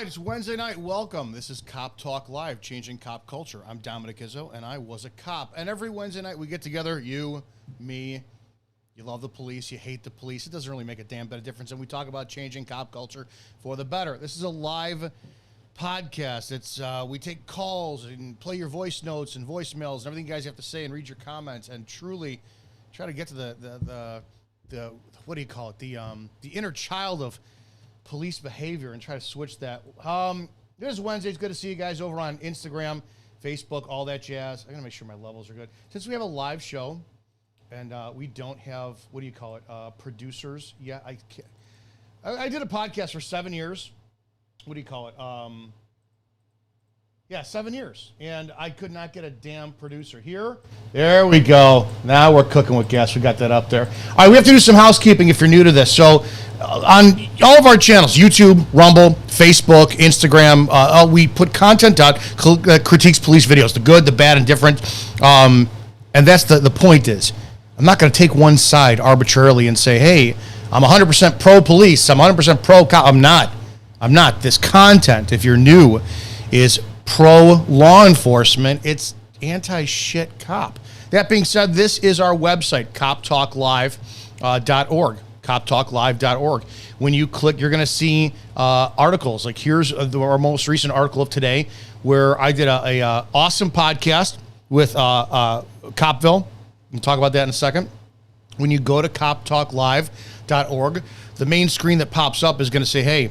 right, it's Wednesday night. Welcome. This is Cop Talk Live, changing cop culture. I'm Dominic Izzo, and I was a cop. And every Wednesday night we get together, you, me, you love the police, you hate the police. It doesn't really make a damn bit of difference. And we talk about changing cop culture for the better. This is a live podcast. It's we take calls and play your voice notes and voicemails and everything you guys have to say and read your comments and truly try to get to the what do you call it? The inner child of police behavior and try to switch that. This is Wednesday. It's good to see you guys over on Instagram, Facebook, all that jazz. I gotta make sure my levels are good. Since we have a live show and we don't have, what do you call it, producers. Yeah, I did a podcast for 7 years. What do you call it? 7 years. And I could not get a damn producer here. There we go. Now we're cooking with gas. We got that up there. All right, we have to do some housekeeping if you're new to this. So on all of our channels, YouTube, Rumble, Facebook, Instagram, we put content out, critiques police videos, the good, the bad, and different. And that's the point is, I'm not going to take one side arbitrarily and say, hey, I'm 100% pro-police, I'm 100% pro-cop. I'm not. This content, if you're new, is pro-law enforcement. It's anti-shit cop. That being said, this is our website, coptalklive.org. coptalklive.org. When you click, you're going to see articles. Like here's our most recent article of today, where I did a awesome podcast with Copville. We'll talk about that in a second. When you go to coptalklive.org, the main screen that pops up is going to say, hey,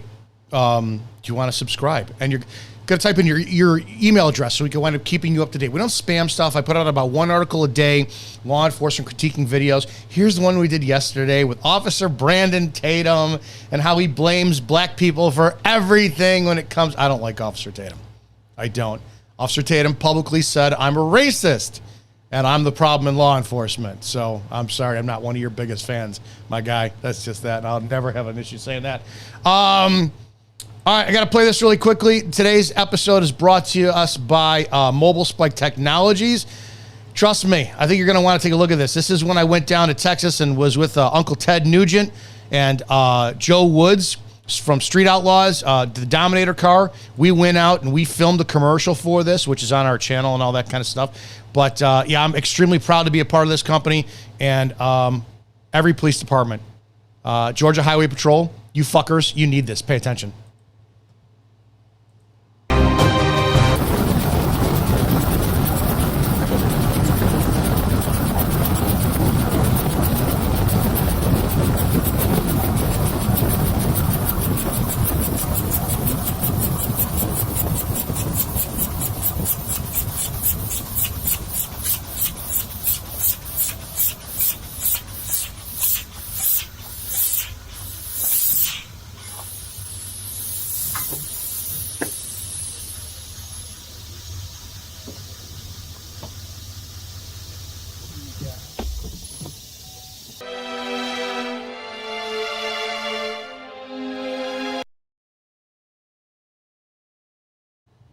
do you want to subscribe? And you're going to type in your email address so we can wind up keeping you up to date. We don't spam stuff. I put out about one article a day, law enforcement critiquing videos. Here's the one we did yesterday with Officer Brandon Tatum and how he blames black people for everything when it comes. I don't like Officer Tatum. I don't. Officer Tatum publicly said, I'm a racist and I'm the problem in law enforcement. So I'm sorry, I'm not one of your biggest fans, my guy. That's just that. I'll never have an issue saying that. All right, I got to play this really quickly. Today's episode is brought to us by Mobile Spike Technologies. Trust me, I think you're going to want to take a look at this. This is when I went down to Texas and was with Uncle Ted Nugent and Joe Woods from Street Outlaws, the Dominator car. We went out and we filmed a commercial for this, which is on our channel and all that kind of stuff. But, yeah, I'm extremely proud to be a part of this company and every police department. Georgia Highway Patrol, you fuckers, you need this. Pay attention.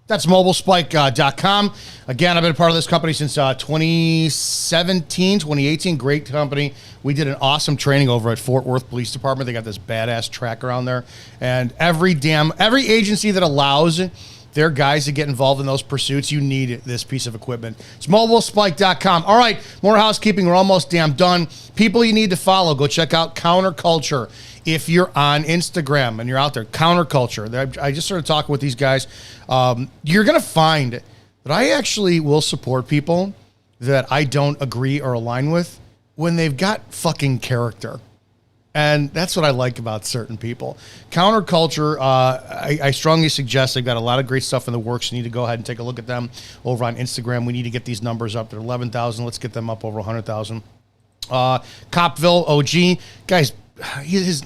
That's mobilespike.com. Again, I've been a part of this company since 2017, 2018. Great company. We did an awesome training over at Fort Worth Police Department. They got this badass tracker on there. And every agency that allows their guys to get involved in those pursuits, you need this piece of equipment. It's mobilespike.com. All right, more housekeeping. We're almost damn done. People you need to follow, go check out Counterculture. If you're on Instagram and you're out there, Counterculture. I just started talking with these guys. You're going to find that I actually will support people that I don't agree or align with when they've got fucking character. And that's what I like about certain people. Counterculture, I strongly suggest they've got a lot of great stuff in the works. You need to go ahead and take a look at them over on Instagram. We need to get these numbers up. They're 11,000. Let's get them up over 100,000. Copville OG. Guys, his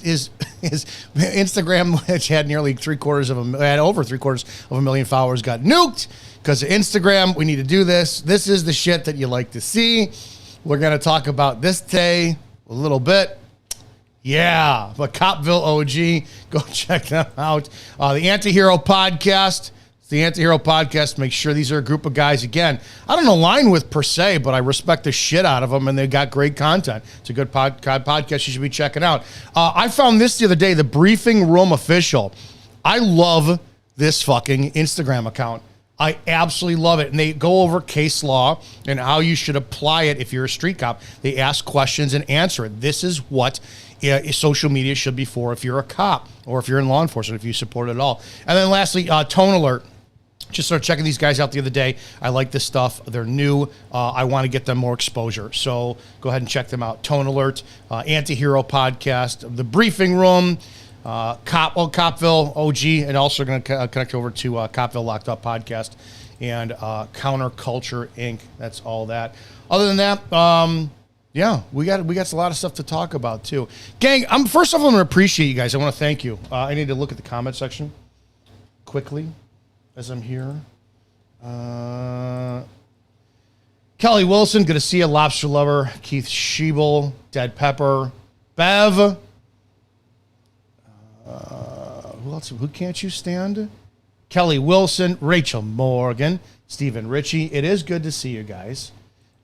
Instagram, which had over 3/4 followers, got nuked because of Instagram. We need to do this. This is the shit that you like to see. We're going to talk about this today a little bit. Yeah, but Copville OG, go check them out. The Antihero Podcast. The Antihero Podcast. Make sure these are a group of guys. Again, I don't align with per se, but I respect the shit out of them, and they've got great content. It's a good podcast you should be checking out. I found this the other day, the Briefing Room Official. I love this fucking Instagram account. I absolutely love it. And they go over case law and how you should apply it if you're a street cop. They ask questions and answer it. This is what social media should be for if you're a cop or if you're in law enforcement, if you support it at all. And then lastly, Tone Alert. Just started checking these guys out the other day. I like this stuff. They're new. I want to get them more exposure. So go ahead and check them out. Tone Alert, Anti-Hero Podcast, The Briefing Room, Copville OG, and also going to connect over to Copville Locked Up Podcast and Counterculture Inc. That's all that. Other than that, yeah, we got a lot of stuff to talk about too. Gang, first off, I'm going to appreciate you guys. I want to thank you. I need to look at the comment section quickly as I'm here. Kelly Wilson, good to see you. Lobster Lover, Keith Schiebel, Dead Pepper, Bev. Who else? Who can't you stand? Kelly Wilson, Rachel Morgan, Stephen Ritchie. It is good to see you guys.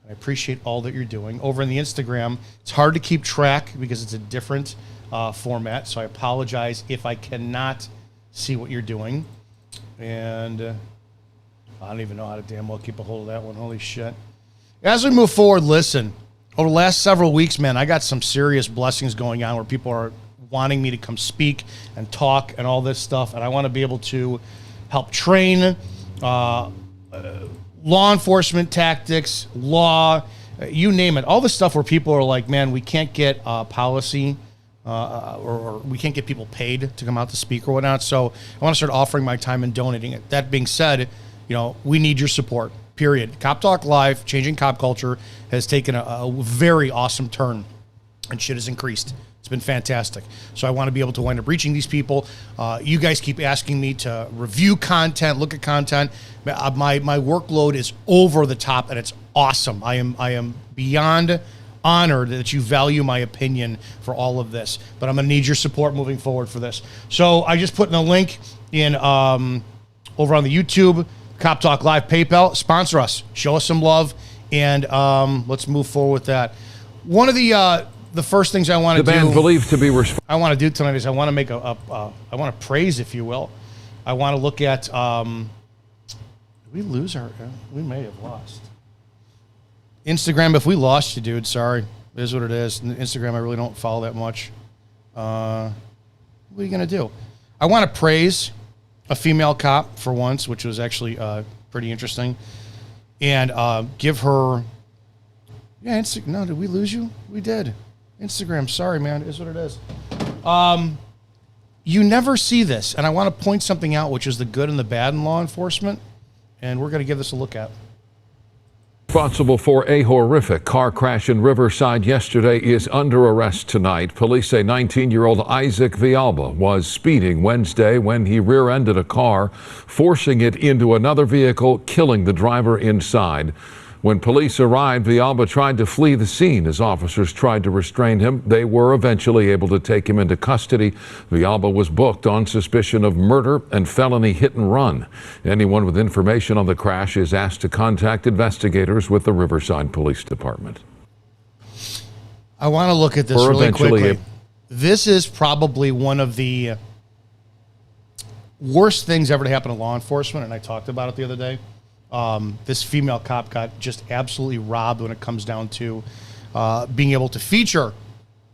I appreciate all that you're doing. Over in the Instagram, it's hard to keep track because it's a different format, so I apologize if I cannot see what you're doing. And I don't even know how to damn well keep a hold of that one. Holy shit. As we move forward, listen, over the last several weeks, man, I got some serious blessings going on where people are wanting me to come speak and talk and all this stuff. And I want to be able to help train law enforcement tactics, law, you name it. All the stuff where people are like, man, we can't get policy or we can't get people paid to come out to speak or whatnot. So I want to start offering my time and donating it. That being said, we need your support, period. Cop Talk Live, Changing Cop Culture, has taken a very awesome turn and shit has increased. It's been fantastic. So I want to be able to wind up reaching these people. You guys keep asking me to review content, look at content. My workload is over the top and it's awesome. I am beyond honored that you value my opinion for all of this, but I'm going to need your support moving forward for this. So I just put in a link in over on the YouTube, Cop Talk Live, PayPal. Sponsor us, show us some love, and let's move forward with that. One of the first things I want to do, I want to do tonight is I want to make I want to praise, if you will. I want to look at. Did we lose our? We may have lost. Instagram, if we lost you, dude, sorry. It is what it is. Instagram, I really don't follow that much. What are you going to do? I want to praise a female cop for once, which was actually pretty interesting. And give her... Yeah, no, did we lose you? We did. Instagram, sorry, man. It is what it is. You never see this. And I want to point something out, which is the good and the bad in law enforcement. And we're going to give this a look at. Responsible for a horrific car crash in Riverside yesterday is under arrest tonight. Police say 19-year-old Isaac Villalba was speeding Wednesday when he rear-ended a car, forcing it into another vehicle, killing the driver inside. When police arrived, Villalba tried to flee the scene as officers tried to restrain him. They were eventually able to take him into custody. Villalba was booked on suspicion of murder and felony hit and run. Anyone with information on the crash is asked to contact investigators with the Riverside Police Department. I want to look at this really quickly. This is probably one of the worst things ever to happen to law enforcement, and I talked about it the other day. This female cop got just absolutely robbed when it comes down to being able to feature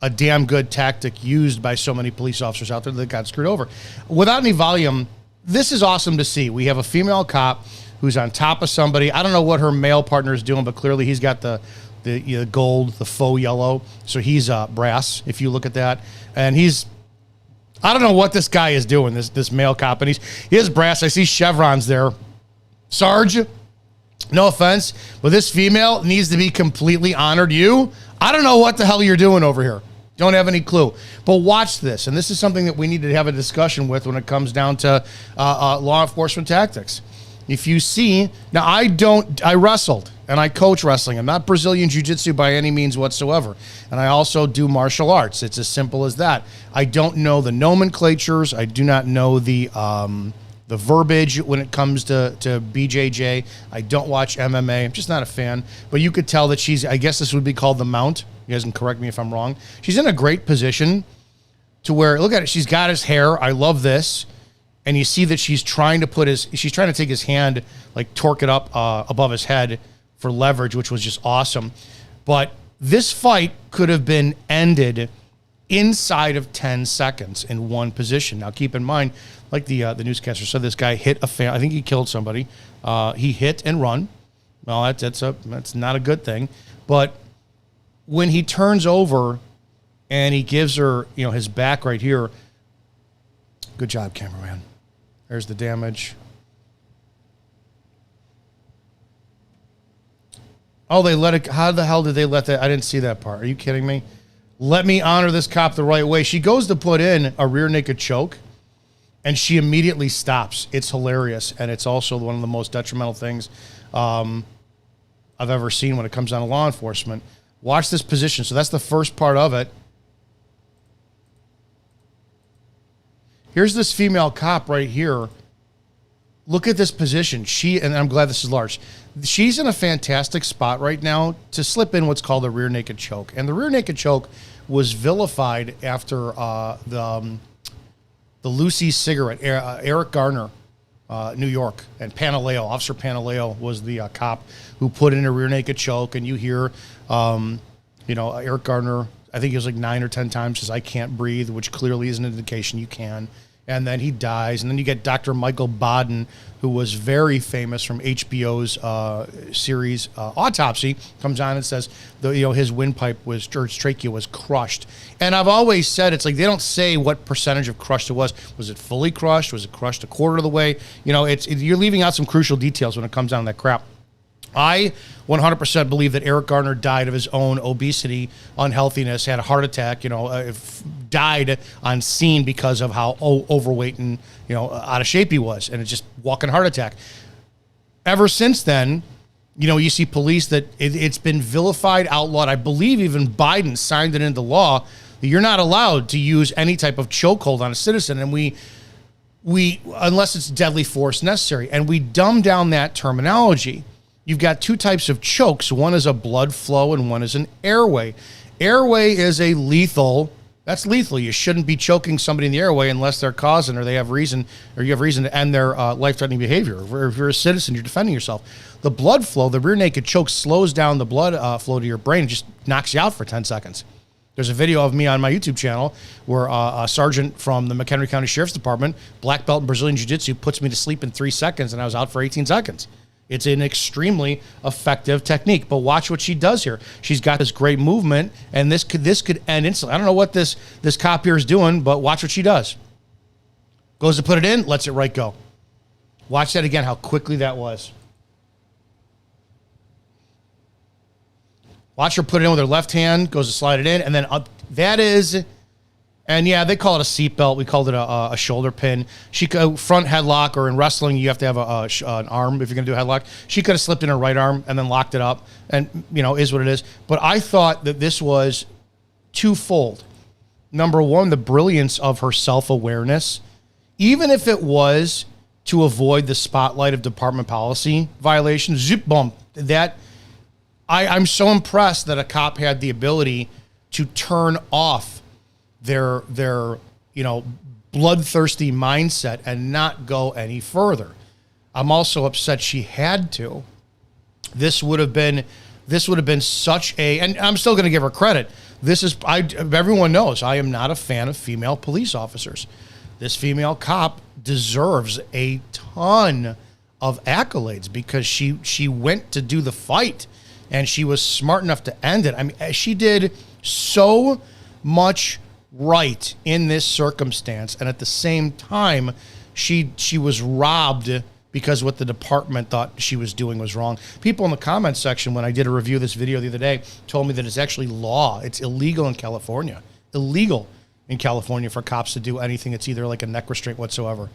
a damn good tactic used by so many police officers out there that got screwed over. Without any volume, this is awesome to see. We have a female cop who's on top of somebody. I don't know what her male partner is doing, but clearly he's got the gold, the faux yellow. So he's brass, if you look at that. And I don't know what this guy is doing, this male cop. And he is brass. I see chevrons there. Sarge, no offense, but this female needs to be completely honored. I don't know what the hell you're doing over here. Don't have any clue. But watch this, and this is something that we need to have a discussion with when it comes down to law enforcement tactics. If you see, now I wrestled, and I coach wrestling. I'm not Brazilian Jiu-Jitsu by any means whatsoever. And I also do martial arts. It's as simple as that. I don't know the nomenclatures. I do not know the verbiage when it comes to BJJ. I don't watch MMA. I'm just not a fan. But you could tell that I guess this would be called the mount. You guys can correct me if I'm wrong. She's in a great position to where, look at it, she's got his hair. I love this. and you see that she's trying to take his hand, like torque it up above his head for leverage, which was just awesome. But this fight could have been ended inside of 10 seconds in one position. Now, keep in mind, like the newscaster said, this guy hit I think he killed somebody. He hit and run. Well, that's not a good thing. But when he turns over and he gives her, his back right here. Good job, cameraman. There's the damage. Oh, they let it. How the hell did they let that? I didn't see that part. Are you kidding me? Let me honor this cop the right way. She goes to put in a rear naked choke, and she immediately stops. It's hilarious, and it's also one of the most detrimental things I've ever seen when it comes down to law enforcement. Watch this position. So that's the first part of it. Here's this female cop right here. Look at this position. And I'm glad this is large. She's in a fantastic spot right now to slip in what's called a rear naked choke. And the rear naked choke was vilified after the Lucy cigarette, Eric Garner, New York, and Officer Pantaleo was the cop who put in a rear naked choke. And you hear, Eric Garner, I think he was like 9 or 10 times says, "I can't breathe," which clearly is an indication you can. And then he dies. And then you get Dr. Michael Baden, who was very famous from HBO's series Autopsy, comes on and says, his windpipe his trachea was crushed. And I've always said, it's like they don't say what percentage of crushed it was. Was it fully crushed? Was it crushed a quarter of the way? You're leaving out some crucial details when it comes down to that crap. I 100% believe that Eric Garner died of his own obesity, unhealthiness, had a heart attack, died on scene because of how overweight and, out of shape he was. And it's just walking heart attack. Ever since then, you see police that it's been vilified, outlawed. I believe even Biden signed it into law that you're not allowed to use any type of chokehold on a citizen. And we unless it's deadly force necessary. And we dumb down that terminology. You've got two types of chokes. One is a blood flow and one is an airway. Airway is that's lethal. You shouldn't be choking somebody in the airway unless they're causing or you have reason to end their life-threatening behavior. If you're a citizen, you're defending yourself. The blood flow, the rear naked choke, slows down the blood flow to your brain and just knocks you out for 10 seconds. There's a video of me on my YouTube channel where a sergeant from the McHenry County Sheriff's Department, black belt in Brazilian Jiu-Jitsu, puts me to sleep in 3 seconds, and I was out for 18 seconds. It's an extremely effective technique, but watch what she does here. She's got this great movement, and this could end instantly. I don't know what this cop here is doing, but watch what she does. Goes to put it in, lets it right go. Watch that again, how quickly that was. Watch her put it in with her left hand, goes to slide it in, and then up. That is... And yeah, they call it a seatbelt. We called it a shoulder pin. She could front headlock, or in wrestling, you have to have an arm if you're going to do a headlock. She could have slipped in her right arm and then locked it up, and is what it is. But I thought that this was twofold. Number one, the brilliance of her self-awareness, even if it was to avoid the spotlight of department policy violations. Zip bump. That I'm so impressed that a cop had the ability to turn off their bloodthirsty mindset and not go any further. I'm also upset she had to. This would have been such a, and I'm still going to give her credit. Everyone knows I am not a fan of female police officers. This female cop deserves a ton of accolades because she went to do the fight and she was smart enough to end it. I mean, she did so much right in this circumstance, and at the same time she was robbed because what the department thought she was doing was wrong. People in the comments section, when I did a review of this video the other day, told me that it's actually law. It's illegal in California for cops to do anything. It's either like a neck restraint whatsoever.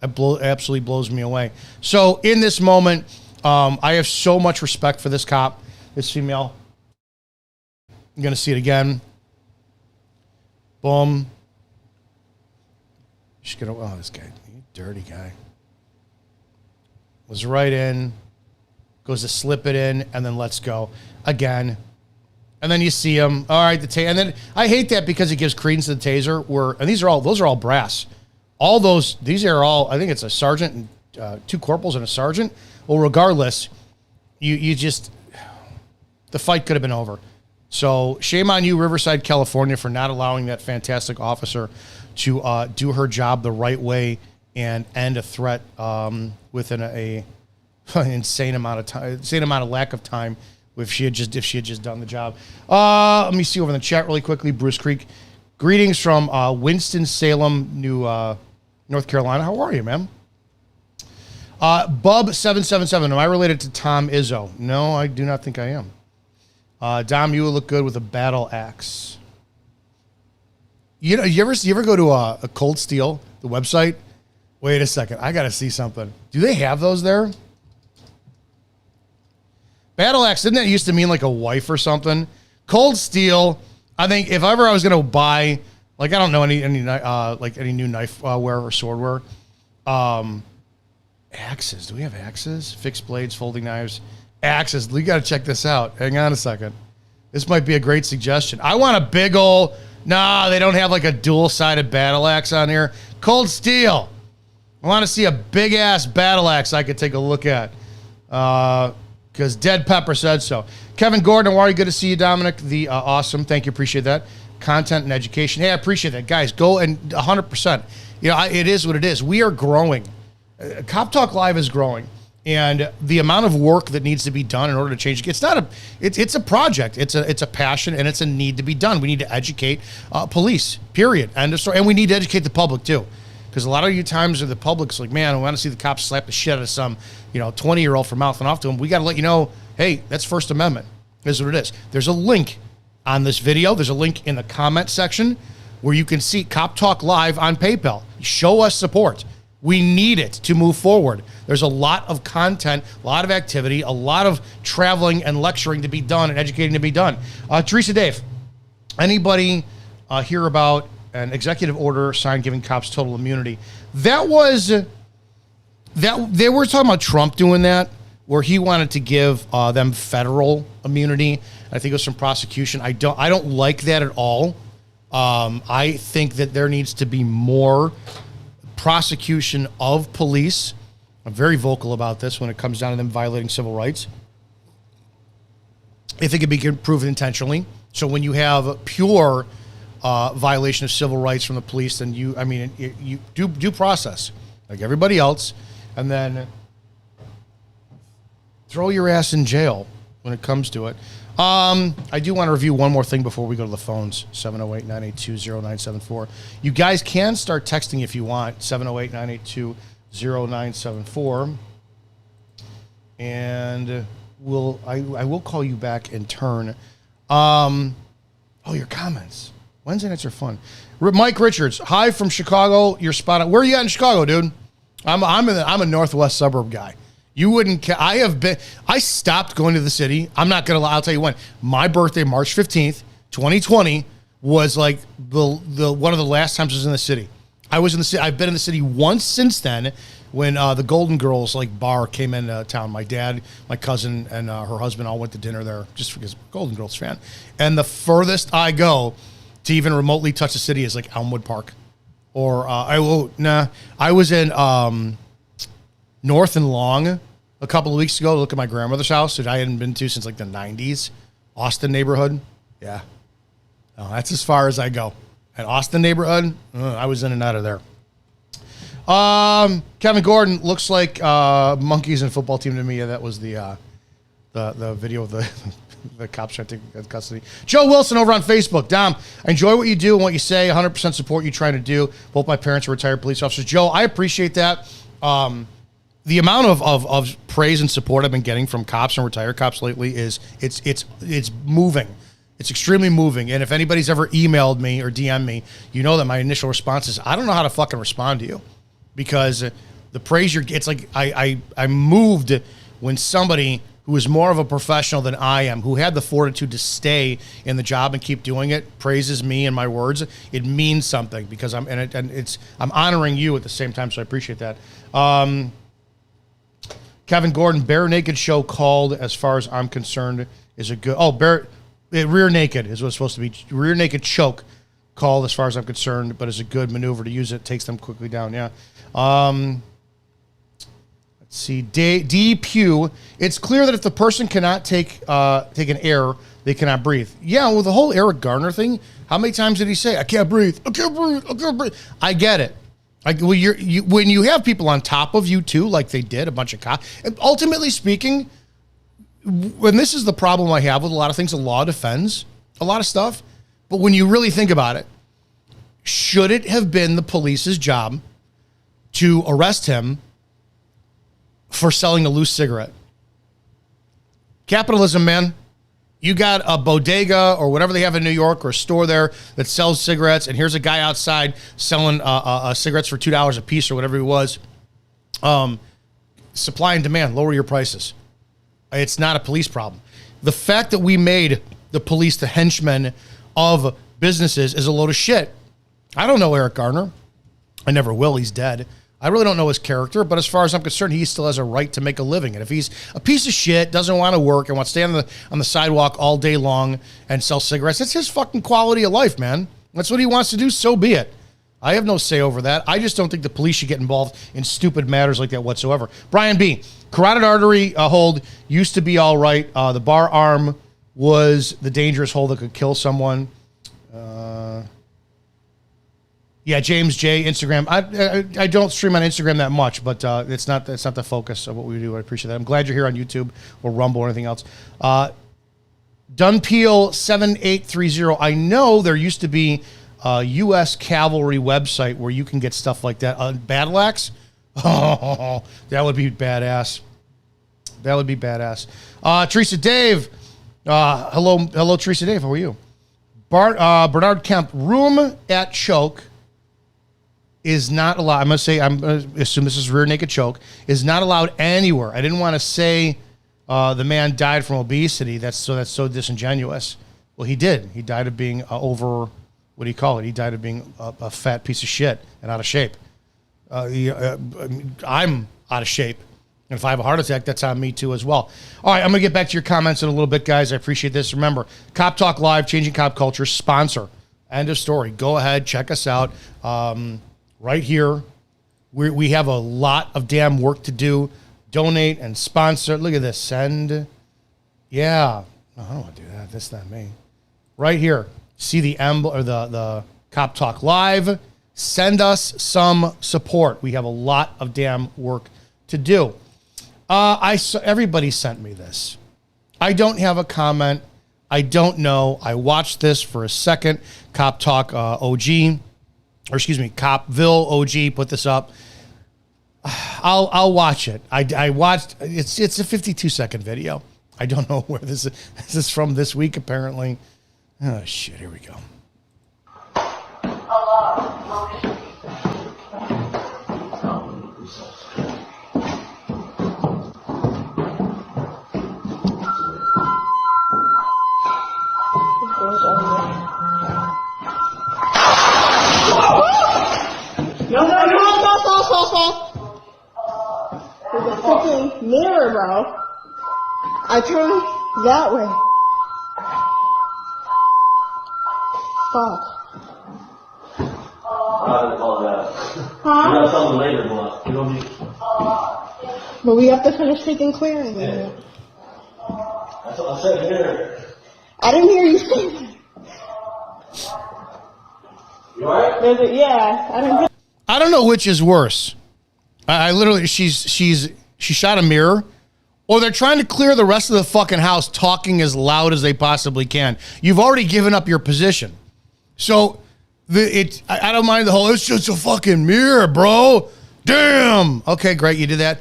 It absolutely blows me away. So in this moment, I have so much respect for this cop, this female. I'm going to see it again. Boom. She's going to, this guy, you dirty guy. Was right in, goes to slip it in, and then lets go again. And then you see him. All right, and then I hate that because it gives credence to the taser. And those are all brass. all those, these are all, I think it's a sergeant and 2 corporals and a sergeant. Well, regardless, you just, the fight could have been over. So shame on you, Riverside, California, for not allowing that fantastic officer to do her job the right way and end a threat within a insane amount of time, insane amount of lack of time. If she had just done the job. Let me see over in the chat really quickly. Bruce Creek, greetings from Winston-Salem, North Carolina. How are you, man? Bub777. Am I related to Tom Izzo? No, I do not think I am. Dom, you would look good with a battle axe. You know, you ever go to a Cold Steel, the website? Wait a second, I gotta see something. Do they have those there? Battle axe, didn't that used to mean like a wife or something? Cold Steel, I think if ever I was gonna buy, like I don't know any new knife wear or sword wear. Axes, do we have axes? Fixed blades, folding knives, axes. We gotta check this out. Hang on a second. This might be a great suggestion. I want a big ol', nah, they don't have like a dual-sided battle axe on here. Cold Steel. I want to see a big-ass battle axe I could take a look at. Because Dead Pepper said so. Kevin Gordon, how are you? Good to see you, Dominic. The awesome. Thank you. Appreciate that. Content and education. Hey, I appreciate that. Guys, go and 100%. You know, it is what it is. We are growing. Cop Talk Live is growing. And the amount of work that needs to be done in order to change it's not a it's a project. It's a passion and it's a need to be done. We need to educate police, period. End of story. And we need to educate the public too. Because a lot of you times the public's like, man, I want to see the cops slap the shit out of some, 20-year-old for mouthing off to him. We got to let you know, hey, that's First Amendment. This is what it is. There's a link on this video. There's a link in the comment section where you can see Cop Talk Live on PayPal. Show us support. We need it to move forward. There's a lot of content, a lot of activity, a lot of traveling and lecturing to be done and educating to be done. Teresa Dave, anybody hear about an executive order signed giving cops total immunity? That they were talking about Trump doing that, where he wanted to give them federal immunity. I think it was from prosecution. I don't like that at all. I think that there needs to be more prosecution of police. I'm very vocal about this when it comes down to them violating civil rights. If it could be proven intentionally. So when you have pure violation of civil rights from the police, then you do due process like everybody else, and then throw your ass in jail when it comes to it. I do want to review one more thing before we go to the phones. 708-982-0974. You guys can start texting if you want. 708-982-0974. And I will call you back in turn. Your comments. Wednesday nights are fun. Mike Richards, hi from Chicago. You're spot on. Where are you at in Chicago, dude? I'm a northwest suburb guy. You wouldn't. I stopped going to the city. I'm not gonna lie. I'll tell you when. My birthday, March 15th, 2020, was like the one of the last times I was in the city. I was in the city. I've been in the city once since then, when the Golden Girls bar came into town. My dad, my cousin, and her husband all went to dinner there just because Golden Girls fan. And the furthest I go to even remotely touch the city is like Elmwood Park, or I was in North and Long a couple of weeks ago to look at my grandmother's house that I hadn't been to since like the 90s. Austin neighborhood. Yeah. No, that's as far as I go. And Austin neighborhood, I was in and out of there. Kevin Gordon, looks like monkeys and football team to me. Yeah, that was the video of the cops trying to take custody. Joe Wilson over on Facebook. Dom, I enjoy what you do and what you say. 100% support you trying to do. Both my parents are retired police officers. Joe, I appreciate that. The amount of praise and support I've been getting from cops and retired cops lately is it's moving. It's extremely moving. And if anybody's ever emailed me or DM'd me, you know that my initial response is, I don't know how to fucking respond to you, because the praise it's like I'm moved when somebody who is more of a professional than I am, who had the fortitude to stay in the job and keep doing it, praises me and my words. It means something, because I'm honoring you at the same time. So I appreciate that. Kevin Gordon, bare naked show called, as far as I'm concerned, is a good. Rear naked is what it's supposed to be. Rear naked choke called as far as I'm concerned, but it's a good maneuver to use it. Takes them quickly down, yeah. Let's see, D. Pugh. It's clear that if the person cannot take an air, they cannot breathe. Yeah, well, the whole Eric Garner thing, how many times did he say, I can't breathe, I can't breathe, I can't breathe? I get it. When you have people on top of you, too, like they did, a bunch of cops, and ultimately speaking, when this is the problem I have with a lot of things, the law defends a lot of stuff. But when you really think about it, should it have been the police's job to arrest him for selling a loose cigarette? Capitalism, man. You got a bodega or whatever they have in New York or a store there that sells cigarettes, and here's a guy outside selling cigarettes for $2 a piece or whatever it was. Supply and demand, lower your prices. It's not a police problem. The fact that we made the police the henchmen of businesses is a load of shit. I don't know Eric Garner. I never will. He's dead. I really don't know his character, but as far as I'm concerned, he still has a right to make a living. And if he's a piece of shit, doesn't want to work, and wants to stand on the sidewalk all day long and sell cigarettes, that's his fucking quality of life, man. That's what he wants to do, so be it. I have no say over that. I just don't think the police should get involved in stupid matters like that whatsoever. Brian B., carotid artery hold used to be all right. The bar arm was the dangerous hole that could kill someone. Yeah, James J. Instagram. I don't stream on Instagram that much, but it's not the focus of what we do. I appreciate that. I'm glad you're here on YouTube or Rumble or anything else. Dunpeel 7830. I know there used to be a U.S. Cavalry website where you can get stuff like that. Battle Axe? Oh, that would be badass. That would be badass. Teresa Dave. Hello, Teresa Dave. How are you? Bernard Kemp. Room at choke is not allowed. I'm going to assume this is rear naked choke, is not allowed anywhere. I didn't want to say the man died from obesity. That's so disingenuous. Well, he did. He died of being over, what do you call it? He died of being a fat piece of shit and out of shape. I'm out of shape. And if I have a heart attack, that's on me too as well. All right, I'm going to get back to your comments in a little bit, guys. I appreciate this. Remember, Cop Talk Live, Changing Cop Culture, sponsor. End of story. Go ahead, check us out. Right here, we have a lot of damn work to do. Donate and sponsor. Look at this. Send. Yeah. No, I don't want to do that. That's not me. Right here. See the emblem or the Cop Talk Live. Send us some support. We have a lot of damn work to do. Everybody sent me this. I don't have a comment. I don't know. I watched this for a second. Cop Talk OG. Or excuse me, Copville OG put this up. I'll watch it. I watched. It's a 52-second video. I don't know where this is. This is from this week apparently. Oh shit! Here we go. No. There's a freaking mirror, bro. I turned that way. Fuck. I didn't call that. Huh? We got something later, but you don't need. But we have to finish taking clearing. Yeah. That's what I said here. I didn't hear you say that. You alright? Yeah, I didn't hear. I don't know which is worse. I literally, she shot a mirror, or they're trying to clear the rest of the fucking house talking as loud as they possibly can. You've already given up your position. So I don't mind the whole, it's just a fucking mirror, bro. Damn. Okay, great. You did that.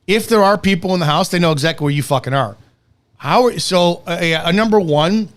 If there are people in the house, they know exactly where you fucking are. Number one,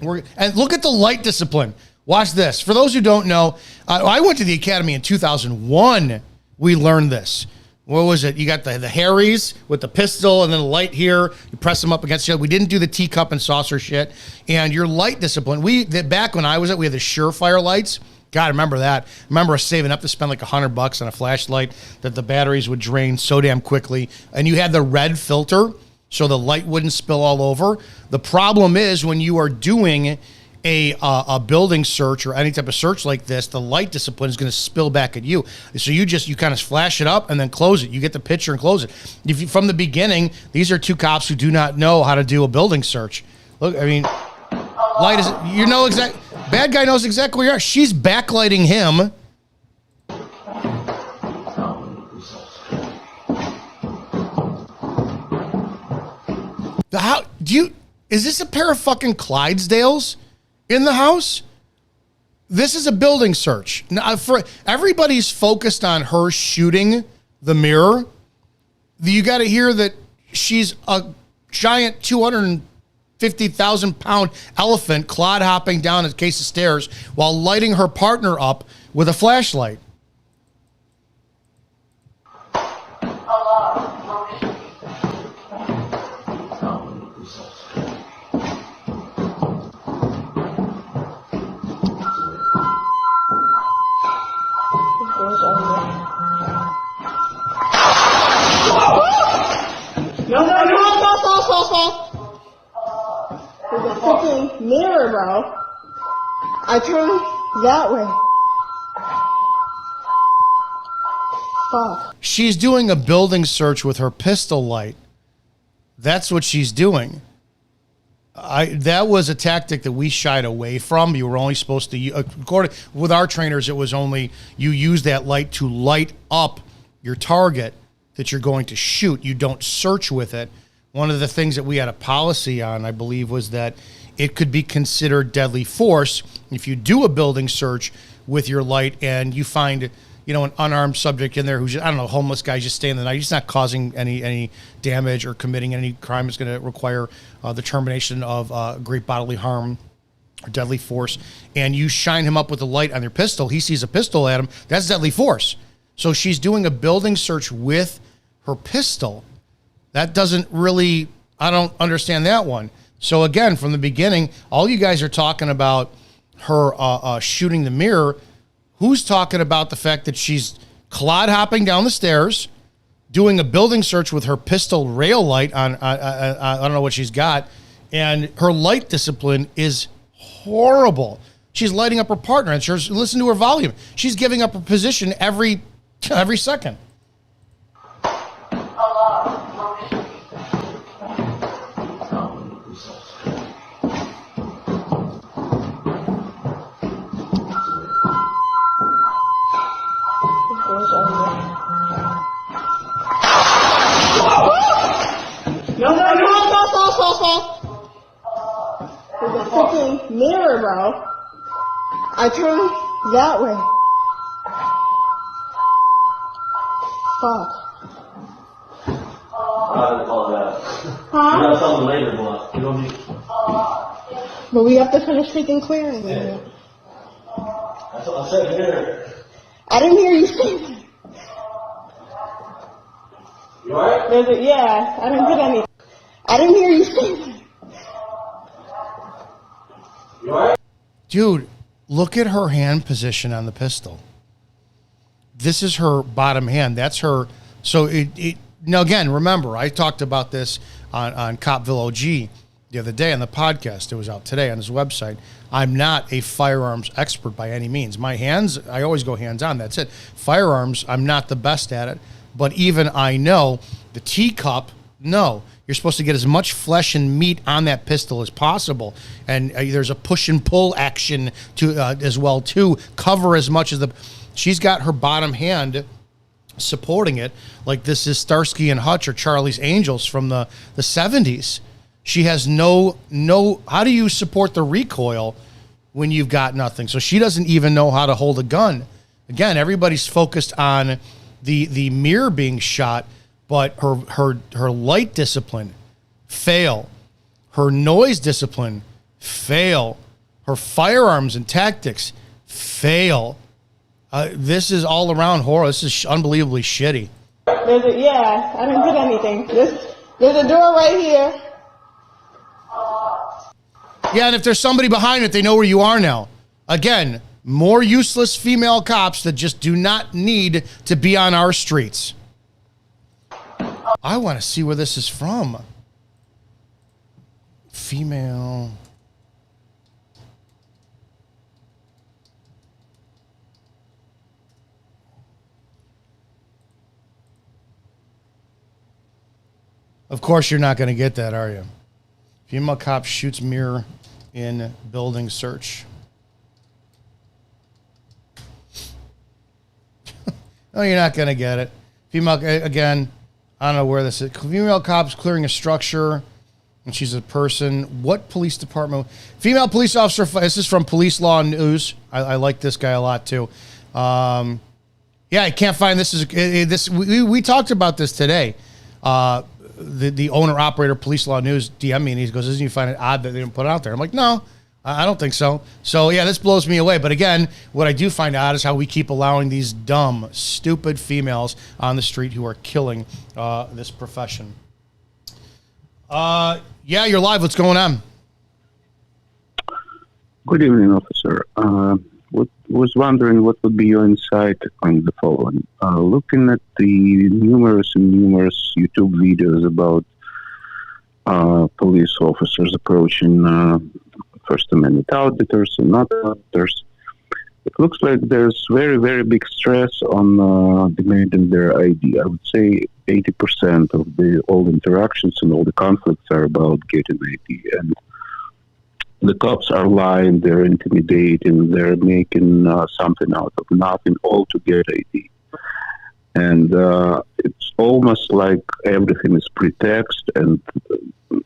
and look at the light discipline. Watch this. For those who don't know, I went to the academy in 2001. We learned this. What was it? You got the Harrys with the pistol and then the light here. You press them up against each other. We didn't do the teacup and saucer shit. And your light discipline. Back when I was at, we had the Surefire lights. God, I remember that. I remember saving up to spend like $100 on a flashlight that the batteries would drain so damn quickly. And you had the red filter so the light wouldn't spill all over. The problem is when you are doing a building search or any type of search like this, the light discipline is going to spill back at you. So you kind of flash it up and then close it. You get the picture and close it. If you, from the beginning, these are two cops who do not know how to do a building search. Look, I mean, light is, bad guy knows exactly where you are. She's backlighting him. Is this a pair of fucking Clydesdales in the house? This is a building search. Now, everybody's focused on her shooting the mirror. You got to hear that she's a giant 250,000 pound elephant clod hopping down a case of stairs while lighting her partner up with a flashlight. No. There's a freaking mirror, bro. I turned that way. Fuck. She's doing a building search with her pistol light. That's what she's doing. That was a tactic that we shied away from. You were only supposed to, according with our trainers, it was only you use that light to light up your target that you're going to shoot. You don't search with it. One of the things that we had a policy on, I believe, was that it could be considered deadly force if you do a building search with your light and you find, an unarmed subject in there who's, homeless guy just staying the night. He's not causing any damage or committing any crime that's going to require the termination of great bodily harm or deadly force. And you shine him up with a light on your pistol. He sees a pistol at him. That's deadly force. So she's doing a building search with her pistol. That doesn't really, I don't understand that one. So again, from the beginning, all you guys are talking about her shooting the mirror. Who's talking about the fact that she's clod hopping down the stairs, doing a building search with her pistol rail light on, I don't know what she's got, and her light discipline is horrible. She's lighting up her partner, and listen to her volume. She's giving up her position every second. No. There's a freaking mirror, bro. I turned that way. Fuck. I apologize. Huh? You gotta tell them later, but you don't need. But we have to finish freaking clearing. Yeah. That's what I said here. I didn't hear you say that. You alright? Yeah, I didn't put any. I didn't hear you say that. You alright? Dude, look at her hand position on the pistol. This is her bottom hand. That's her. So now again, remember, I talked about this on Copville OG the other day on the podcast. It was out today on his website. I'm not a firearms expert by any means. My hands, I always go hands on. That's it. Firearms, I'm not the best at it. But even I know the teacup, no. You're supposed to get as much flesh and meat on that pistol as possible. And there's a push and pull action to as well, too. Cover as much as she's got her bottom hand supporting it. Like this is Starsky and Hutch or Charlie's Angels from the 70s. She has no, how do you support the recoil when you've got nothing? So she doesn't even know how to hold a gun. Again, everybody's focused on the mirror being shot, but her light discipline, fail. Her noise discipline, fail. Her firearms and tactics, fail. This is all around horror. This is unbelievably shitty. Yeah, I didn't put anything. There's a door right here. Yeah, and if there's somebody behind it, they know where you are now. Again, more useless female cops that just do not need to be on our streets. I want to see where this is from. Female. Of course, you're not going to get that, are you? Female cop shoots mirror in building search. No, you're not going to get it. Female, again, I don't know where this is. Female cops clearing a structure, and she's a person. What police department? Female police officer. This is from Police Law News. I like this guy a lot too. Yeah, I can't find this. We talked about this today. The owner operator Police Law News DM me and he goes, "Isn't you find it odd that they didn't put it out there?" I'm like, "No, I don't think so." So yeah, this blows me away. But again, what I do find out is how we keep allowing these dumb, stupid females on the street who are killing this profession. Yeah, you're live. What's going on? Good evening, officer. Was wondering what would be your insight on the following. Looking at the numerous YouTube videos about police officers approaching First Amendment auditors and not auditors, it looks like there's very, very big stress on demanding their ID. I would say 80% of all interactions and all the conflicts are about getting ID. And the cops are lying, they're intimidating, they're making something out of nothing, all to get ID. And it's almost like everything is pretext, and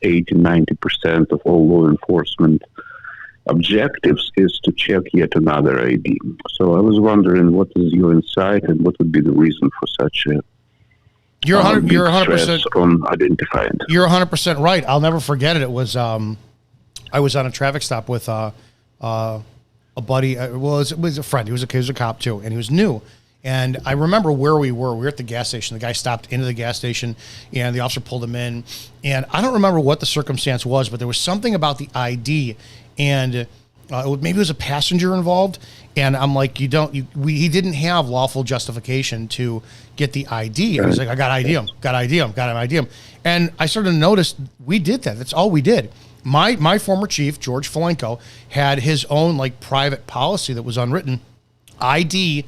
80-90% of all law enforcement objectives is to check yet another ID. So I was wondering, what is your insight, and what would be the reason for such a You're 100% on identifying? You're 100% right. I'll never forget it. It was I was on a traffic stop with a buddy. It was a friend. He was a cop too, and he was new. And I remember where we were. We were at the gas station. The guy stopped into the gas station, and the officer pulled him in. And I don't remember what the circumstance was, but there was something about the ID, and maybe it was a passenger involved. And I'm like, he didn't have lawful justification to get the ID. I was like, I got ID him, got him. And I started to notice we did that. That's all we did. My former chief, George Folenko, had his own private policy that was unwritten. ID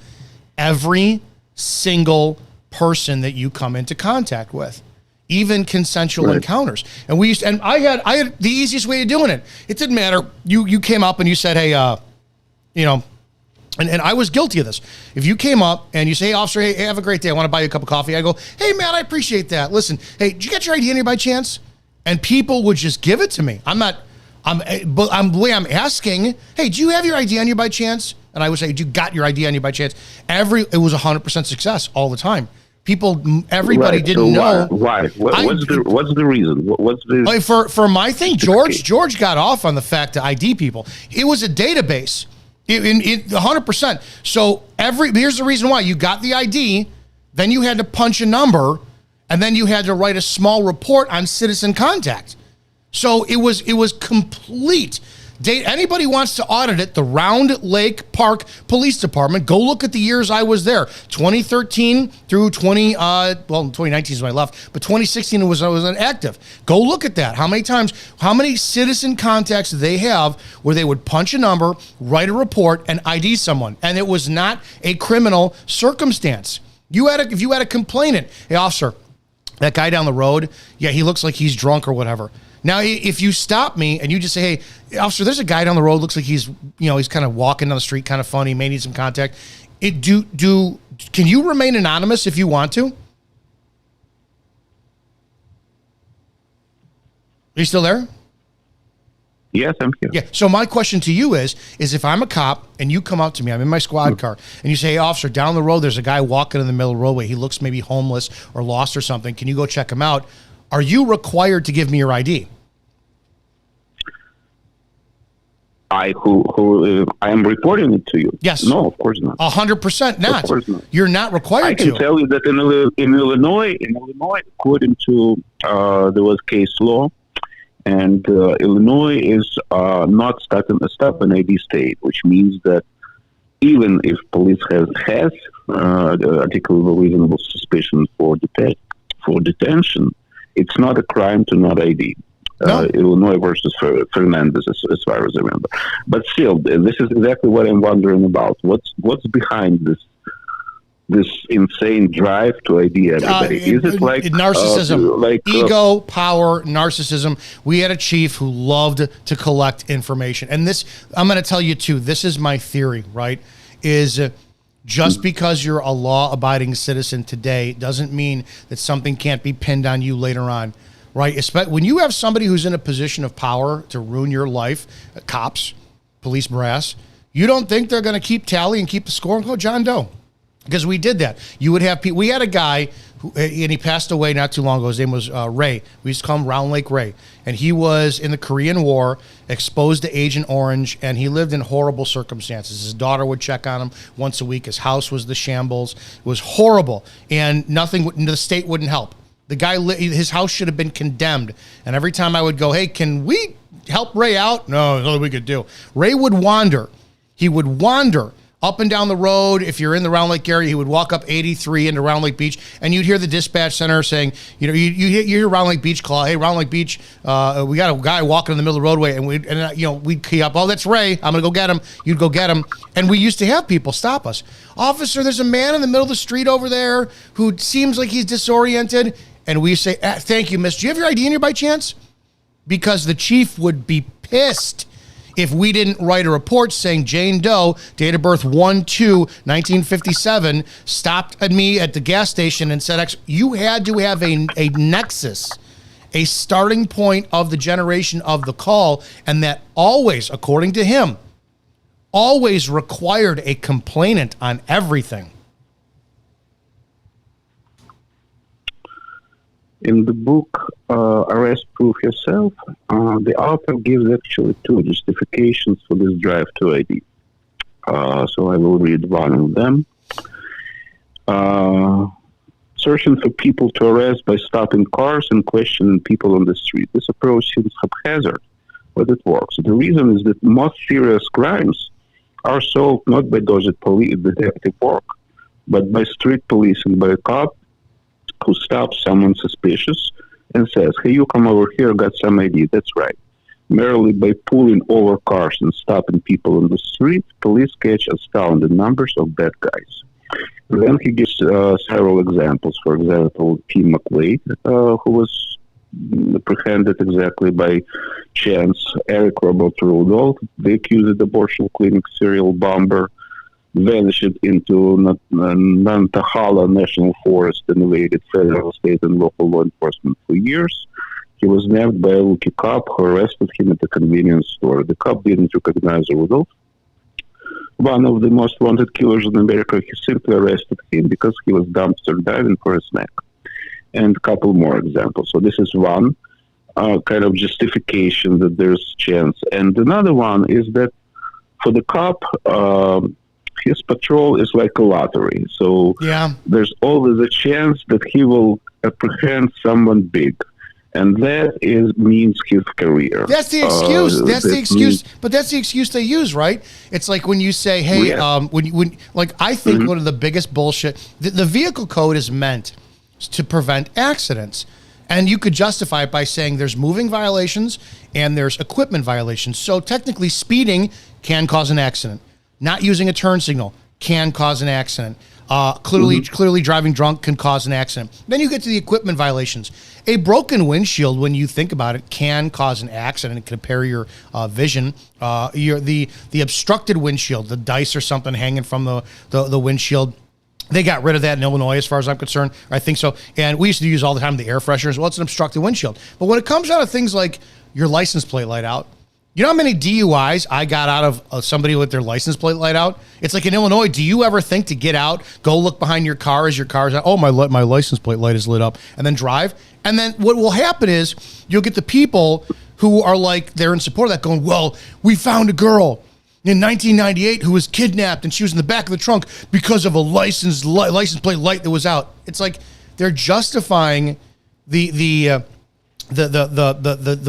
every single person that you come into contact with, even consensual encounters. And I had the easiest way of doing it. It didn't matter. You came up and you said, hey, and I was guilty of this. If you came up and you say, hey, officer, hey, have a great day. I want to buy you a cup of coffee. I go, hey, man, I appreciate that. Listen, hey, did you get your ID in here by chance? And people would just give it to me. The way I'm asking, hey, do you have your ID on you by chance? And I would say, you got your ID on you by chance? It was 100% success all the time. Everybody didn't know. Why? What's the reason? What's the for my thing? George got off on the fact to ID people. It was a database, 100%. So here's the reason why. You got the ID, then you had to punch a number, and then you had to write a small report on citizen contact. So it was complete. Anybody wants to audit it, the Round Lake Park Police Department, go look at the years I was there. 2013 through 2019 is when I left, but 2016 I was active. Go look at that. How many citizen contacts they have where they would punch a number, write a report, and ID someone. And it was not a criminal circumstance. If you had a complainant, hey, officer, that guy down the road, yeah, he looks like he's drunk or whatever. Now, if you stop me and you just say, hey, officer, there's a guy down the road, looks like he's kind of walking down the street, kind of funny, may need some contact. Can you remain anonymous if you want to? Are you still there? Yes, I'm here. Yeah. So my question to you is if I'm a cop and you come up to me, I'm in my squad car, and you say, hey, officer, down the road, there's a guy walking in the middle of the roadway. He looks maybe homeless or lost or something. Can you go check him out? Are you required to give me your ID? I am reporting it to you. Yes. No, of course not. 100% not. Of course not. You're not required to. I can tell you that in Illinois, according to there was case law, and Illinois is not stop an ID state, which means that even if police has articulable reasonable suspicion for detention, it's not a crime to not ID. No. Illinois versus Fernandez, as far as I remember. But still, this is exactly what I'm wondering about. What's behind this insane drive to ID everybody? Is it like narcissism, ego, power, narcissism? We had a chief who loved to collect information, and this, I'm going to tell you too. This is my theory, right? Is just because you're a law-abiding citizen today doesn't mean that something can't be pinned on you later on, right? When you have somebody who's in a position of power to ruin your life, cops, police brass, you don't think they're going to keep tally and keep the score and go John Doe? Because we did that. You would have people. We had a guy, and he passed away not too long ago. His name was Ray. We used to call him Round Lake Ray. And he was in the Korean War, exposed to Agent Orange, and he lived in horrible circumstances. His daughter would check on him once a week. His house was the shambles. It was horrible, and the state wouldn't help. The guy, his house should have been condemned. And every time I would go, hey, can we help Ray out? No, there's nothing we could do. Ray would wander. He would wander up and down the road. If you're in the Round Lake area, he would walk up 83 into Round Lake Beach, and you'd hear the dispatch center saying, you hear Round Lake Beach call, hey, Round Lake Beach, we got a guy walking in the middle of the roadway, and we'd key up, oh, that's Ray, I'm gonna go get him. You'd go get him, and we used to have people stop us. Officer, there's a man in the middle of the street over there who seems like he's disoriented, and we say, thank you, miss. Do you have your ID in here by chance? Because the chief would be pissed if we didn't write a report saying Jane Doe, date of birth 1/2/1957, stopped at me at the gas station and said, you had to have a nexus, a starting point of the generation of the call, and that always, according to him, always required a complainant on everything. In the book, Arrest Proof Yourself, the author gives actually two justifications for this drive to ID. So I will read one of them. Searching for people to arrest by stopping cars and questioning people on the street. This approach seems haphazard, but it works. The reason is that most serious crimes are solved not by dodgy detective work, but by strict policing by a cop who stops someone suspicious and says, hey, you come over here, got some ID. That's right. Merely by pulling over cars and stopping people on the street, police catch astounding numbers of bad guys. Then he gives several examples. For example, Tim McQuaid, who was apprehended exactly by chance, Eric Robert Rudolph, the accused abortion clinic serial bomber, vanished into Nantahala National Forest and evaded federal, state, and local law enforcement for years. He was nabbed by a lucky cop who arrested him at a convenience store. The cop didn't recognize Rudolph, one of the most wanted killers in America. He simply arrested him because he was dumpster diving for a snack. And a couple more examples. So this is one kind of justification that there's chance. And another one is that for the cop, his patrol is like a lottery. So there's always a chance that he will apprehend someone big. And that means his career. That's the excuse. That's the excuse. But that's the excuse they use, right? It's like when you say, hey, I think one of the biggest bullshit, the vehicle code is meant to prevent accidents. And you could justify it by saying there's moving violations and there's equipment violations. So technically speeding can cause an accident. Not using a turn signal can cause an accident. Clearly driving drunk can cause an accident. Then you get to the equipment violations. A broken windshield, when you think about it, can cause an accident. It can impair your vision. The obstructed windshield, the dice or something hanging from the windshield. They got rid of that in Illinois, as far as I'm concerned. I think so. And we used to use all the time the air fresheners. Well, it's an obstructed windshield. But when it comes out of things like your license plate light out, you know how many DUIs I got out of somebody with their license plate light out? It's like in Illinois, do you ever think to get out, go look behind your car as your car's out? Oh, my license plate light is lit up, and then drive. And then what will happen is you'll get the people who are like, they're in support of that going, well, we found a girl in 1998 who was kidnapped, and she was in the back of the trunk because of a license plate light that was out. It's like they're justifying the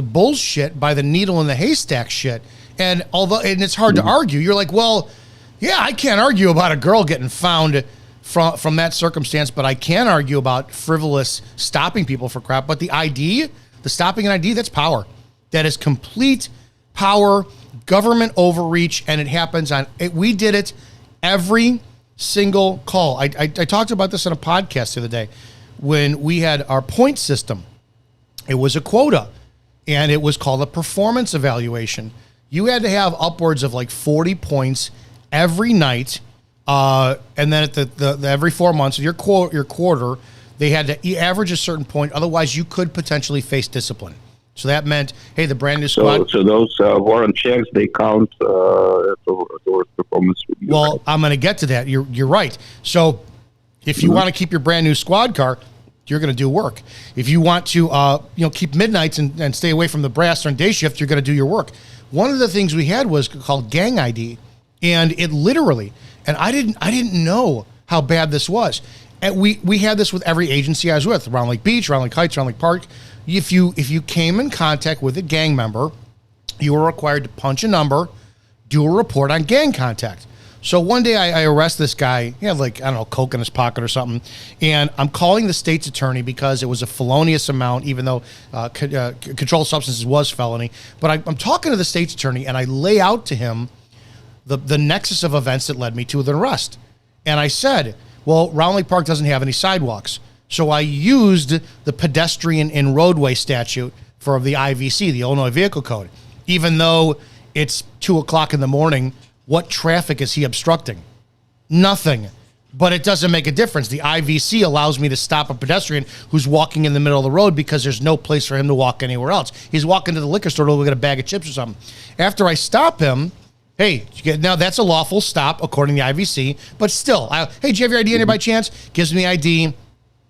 bullshit by the needle in the haystack shit. And it's hard to argue. You're like, well, yeah, I can't argue about a girl getting found from that circumstance, but I can argue about frivolous stopping people for crap. But the stopping an ID, that's power. That is complete power, government overreach, and it happens we did it every single call. I talked about this on a podcast the other day when we had our point system. It was a quota, and it was called a performance evaluation. You had to have upwards of like 40 points every night, and then at the every 4 months of your quarter, they had to average a certain point. Otherwise, you could potentially face discipline. So that meant, hey, the brand new squad. So those warrant checks, they count towards performance review. Well, I'm going to get to that. You're right. So if you want to keep your brand new squad car, you're going to do work. If you want to keep midnights and stay away from the brass during day shift, you're going to do your work. One of the things we had was called gang ID, and it literally, and I didn't know how bad this was. And we had this with every agency I was with, Round Lake Beach, Round Lake Heights, Round Lake Park. If you came in contact with a gang member, you were required to punch a number, do a report on gang contact. So one day I arrest this guy. He had coke in his pocket or something. And I'm calling the state's attorney because it was a felonious amount, even though controlled substances was felony. But I'm talking to the state's attorney, and I lay out to him the nexus of events that led me to an arrest. And I said, well, Round Lake Park doesn't have any sidewalks. So I used the pedestrian and roadway statute for the IVC, the Illinois Vehicle Code. Even though it's 2 o'clock in the morning, what traffic is he obstructing? Nothing. But it doesn't make a difference. The IVC allows me to stop a pedestrian who's walking in the middle of the road because there's no place for him to walk anywhere else. He's walking to the liquor store to go get a bag of chips or something. After I stop him, hey, now that's a lawful stop according to the IVC, but still, hey, do you have your ID in here by chance? Gives me ID.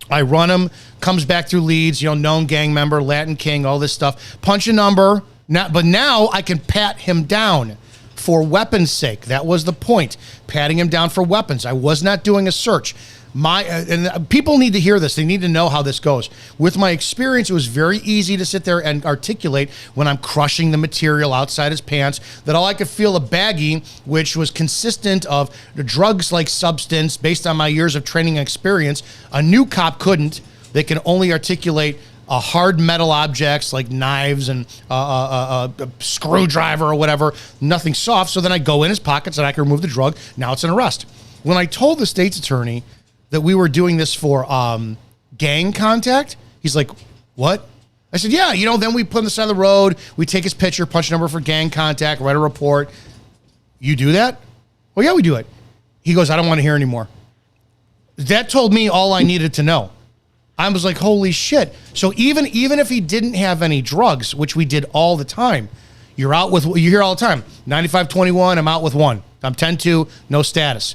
I run him, comes back through leads, known gang member, Latin King, all this stuff. Punch a number, but now I can pat him down for weapons' sake. That was the point, patting him down for weapons. I was not doing a search. And people need to hear this. They need to know how this goes. With my experience, it was very easy to sit there and articulate when I'm crushing the material outside his pants that all I could feel a baggie, which was consistent of drugs-like substance based on my years of training and experience. A new cop couldn't. They can only articulate hard metal objects like knives and a screwdriver or whatever, nothing soft. So then I go in his pockets and I can remove the drug. Now it's an arrest. When I told the state's attorney that we were doing this for gang contact, he's like, what? I said, yeah, then we put him on the side of the road, we take his picture, punch number for gang contact, write a report. You do that? Well, yeah, we do it. He goes, I don't want to hear anymore. That told me all I needed to know. I was like, holy shit. So even if he didn't have any drugs, which we did all the time, you hear all the time, 9521, I'm out with one. I'm 10-2, no status.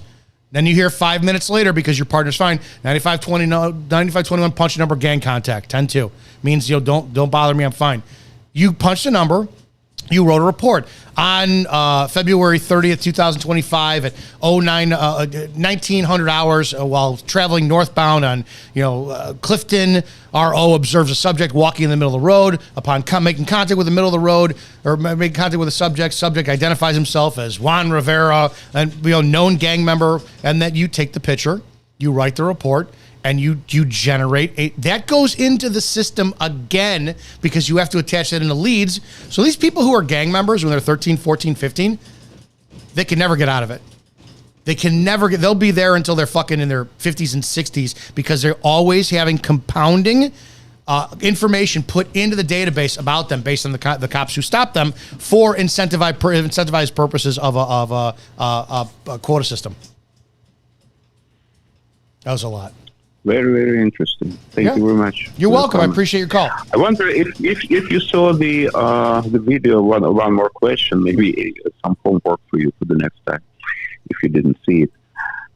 Then you hear 5 minutes later, because your partner's fine, 9521, punch number, gang contact, 10-2. Means, don't bother me, I'm fine. You punched a number, you wrote a report. On February 30th, 2025 at 1900 hours while traveling northbound on, Clifton, RO observes a subject walking in the middle of the road. Upon making contact with the middle of the road or making contact with the subject identifies himself as Juan Rivera, and known gang member, and then you take the picture, you write the report, and you generate that goes into the system again because you have to attach that into leads. So these people who are gang members when they're 13, 14, 15, they can never get out of it. They'll be there until they're fucking in their 50s and 60s because they're always having compounding information put into the database about them based on the cops who stop them for incentivized purposes of a quota system. That was a lot. Very, very interesting. Thank you very much. You're welcome. I appreciate your call. I wonder if you saw the video. One more question, maybe some homework for you for the next time, if you didn't see it.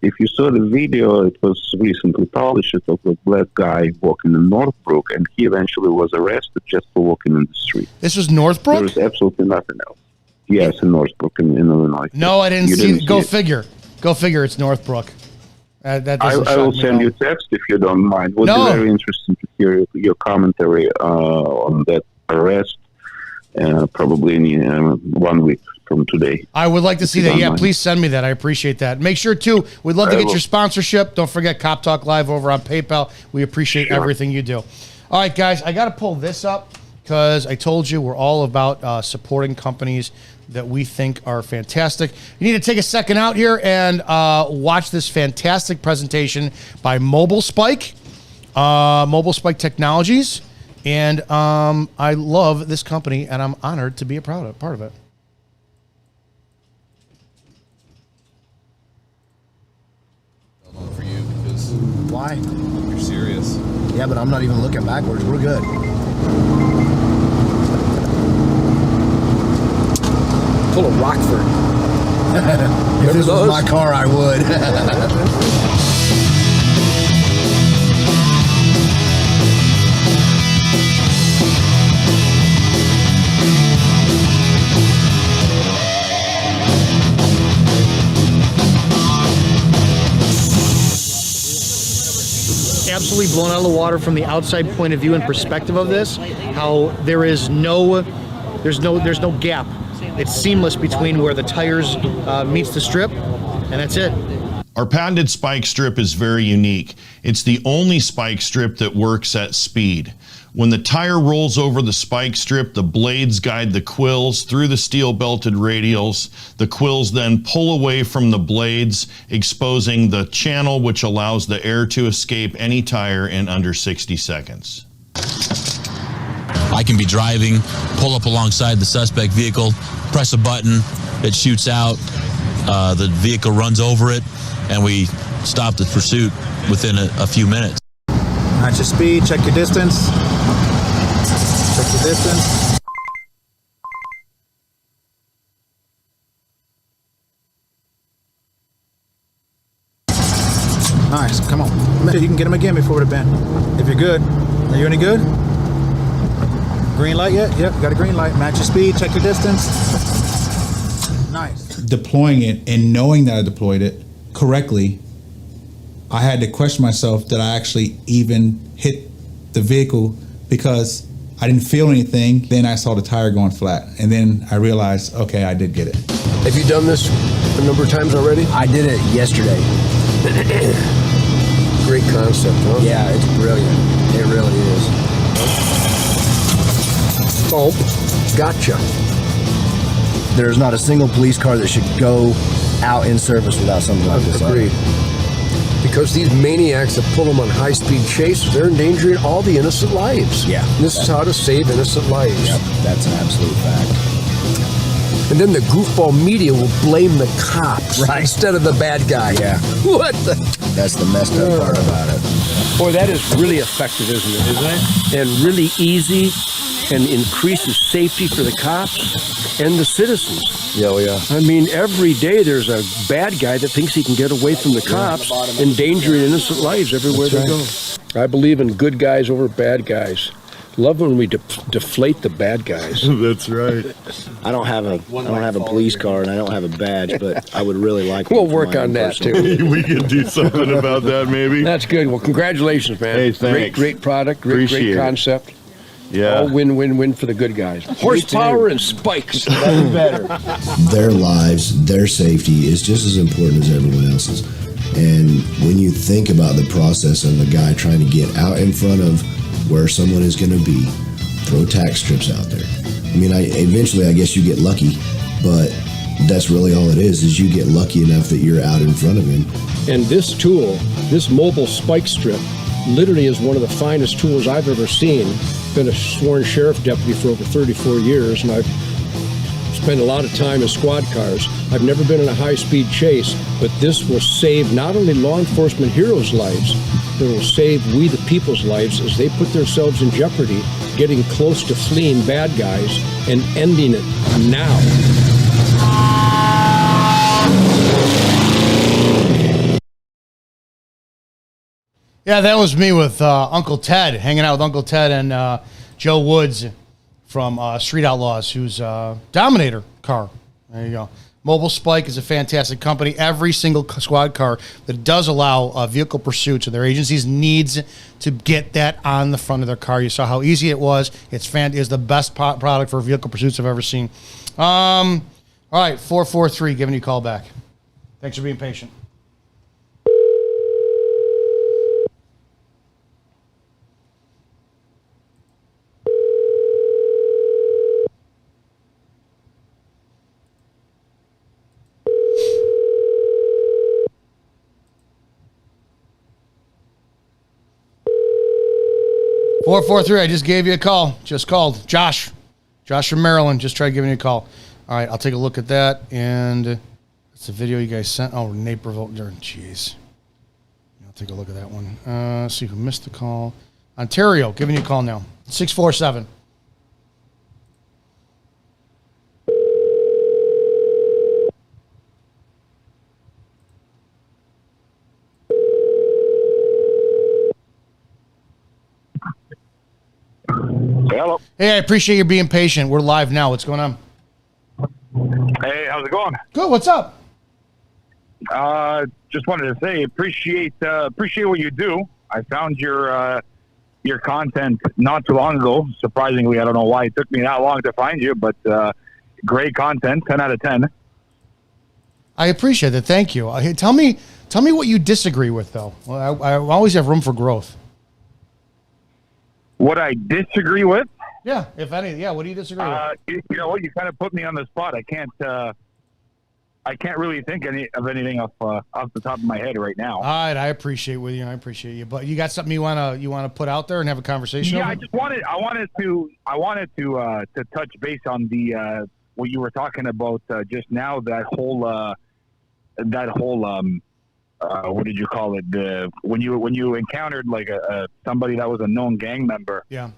If you saw the video, it was recently published of a black guy walking in Northbrook, and he eventually was arrested just for walking in the street. This was Northbrook? There was absolutely nothing else. Yes, in Northbrook, in Illinois. No, I didn't see it. Go figure. Go figure. It's Northbrook. I will send you text if you don't mind. It would be very interesting to hear your commentary on that arrest, probably in 1 week from today. I would like to see that. Yeah, please send me that. I appreciate that. Make sure, too, we'd love to get your sponsorship. Don't forget Cop Talk Live over on PayPal. We appreciate everything you do. All right, guys, I got to pull this up. because I told you we're all about supporting companies that we think are fantastic. You need to take a second out here and watch this fantastic presentation by Mobile Spike Technologies. And I love this company, and I'm honored to be a part of it. For you because Why? you're serious. Yeah, but I'm not even looking backwards. We're good. Full of Rockford. If this was my car, I would. Absolutely blown out of the water from the outside point of view and perspective of this. How there's no gap. It's seamless between where the tires meets the strip, and that's it. Our patented spike strip is very unique. It's the only spike strip that works at speed. When the tire rolls over the spike strip, the blades guide the quills through the steel belted radials. The quills then pull away from the blades, exposing the channel which allows the air to escape any tire in under 60 seconds. I can be driving, pull up alongside the suspect vehicle, press a button, it shoots out, the vehicle runs over it, and we stop the pursuit within a few minutes. Match your speed, check your distance. Check your distance. Nice, come on. You can get him again before the bend. If you're good. Are you any good? Green light yet? Yep, got a green light. Match your speed, check your distance. Nice. Deploying it and knowing that I deployed it correctly, I had to question myself that I actually even hit the vehicle because I didn't feel anything. Then I saw the tire going flat, and then I realized, okay, I did get it. Have you done this a number of times already? I did it yesterday. Great concept, huh? Yeah, it's brilliant. It really is. Oh, gotcha. There's not a single police car that should go out in service without something like this. Agreed. Because these maniacs that pull them on high-speed chases, they're endangering all the innocent lives. Yeah. And this is how to save innocent lives. Yep, that's an absolute fact. And then the goofball media will blame the cops instead of the bad guy. Yeah. What the? That's the messed up part about it. Boy, that is really effective, isn't it? And really easy and increases safety for the cops and the citizens. Yeah, yeah. I mean, every day there's a bad guy that thinks he can get away from the cops, endangering innocent lives everywhere they go. I believe in good guys over bad guys. Love when we deflate the bad guys. That's right. I don't have a police car and I don't have a badge, but I would really like one. We'll work on that too. We can do something about that, maybe. That's good. Well, congratulations, man. Hey, thanks. Great product. Great concept. Yeah. All win for the good guys. Horsepower and spikes. Nothing better. Their lives, their safety is just as important as everyone else's. And when you think about the process of a guy trying to get out in front of where someone is going to be, throw tack strips out there. I mean, eventually I guess you get lucky, but that's really all it is you get lucky enough that you're out in front of him. And this tool, this mobile spike strip, literally is one of the finest tools I've ever seen. Been a sworn sheriff deputy for over 34 years, and I've spent a lot of time in squad cars. I've never been in a high-speed chase, but this will save not only law enforcement heroes' lives, but it will save we the people's lives as they put themselves in jeopardy, getting close to fleeing bad guys and ending it now. Yeah, that was me with Uncle Ted, hanging out with Uncle Ted and Joe Woods from Street Outlaws, who's Dominator car. There you go. Mobile Spike is a fantastic company. Every single squad car that does allow vehicle pursuits of their agencies needs to get that on the front of their car. You saw how easy it was. It's the best product for vehicle pursuits I've ever seen. All right, 443, giving you a call back. Thanks for being patient. 443, I just gave you a call. Just called. Josh from Maryland, just tried giving you a call. All right, I'll take a look at that. And it's a video you guys sent. Oh, Naperville. Jeez. I'll take a look at that one. See who missed the call. Ontario, giving you a call now. 647. Hello. Hey, I appreciate you being patient. We're live now. What's going on? Hey, how's it going? Good. What's up? Just wanted to say appreciate what you do. I found your content not too long ago. Surprisingly, I don't know why it took me that long to find you, but great content, 10 out of 10. I appreciate it. Thank you. Hey, tell me what you disagree with, though. Well, I always have room for growth. What I disagree with? Yeah, if any. Yeah, what do you disagree with? You know what? You kind of put me on the spot. I can't really think of anything off the top of my head right now. All right, I appreciate you. But you got something you wanna put out there and have a conversation? Yeah, over? I wanted to touch base on the what you were talking about just now. That whole what did you call it? When you encountered like somebody that was a known gang member. Yeah.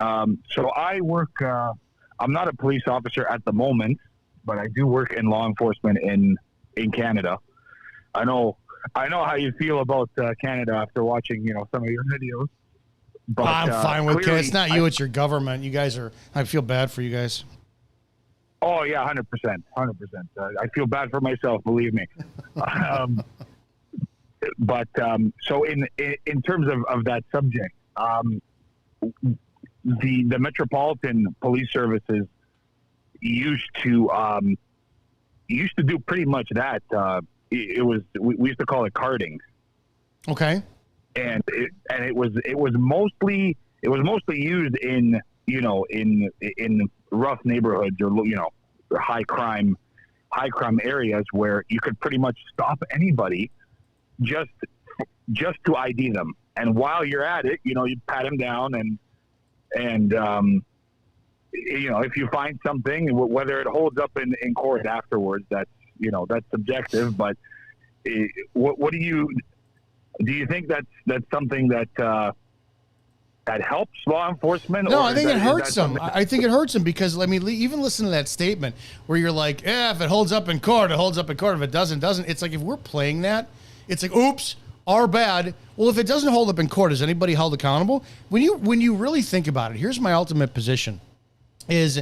So I work. I'm not a police officer at the moment, but I do work in law enforcement in Canada. I know how you feel about Canada after watching some of your videos. But I'm fine with it. It's not you, it's your government. You guys are. I feel bad for you guys. Oh yeah, 100%. I feel bad for myself, believe me. But so in terms of that subject, the Metropolitan Police Services used to do pretty much that. We used to call it carding. Okay. And it was mostly used in rough neighborhoods or high crime areas where you could pretty much stop anybody just to ID them. And while you're at it, you pat them down and if you find something, whether it holds up in court afterwards, that's subjective. But what do you think that's something that helps law enforcement? No, I think it hurts them. I think it hurts them because even listen to that statement where you're like, if it holds up in court, it holds up in court. If it doesn't. It's like if we're playing that, it's like, oops, our bad. Well, if it doesn't hold up in court, is anybody held accountable? When you really think about it, here's my ultimate position: is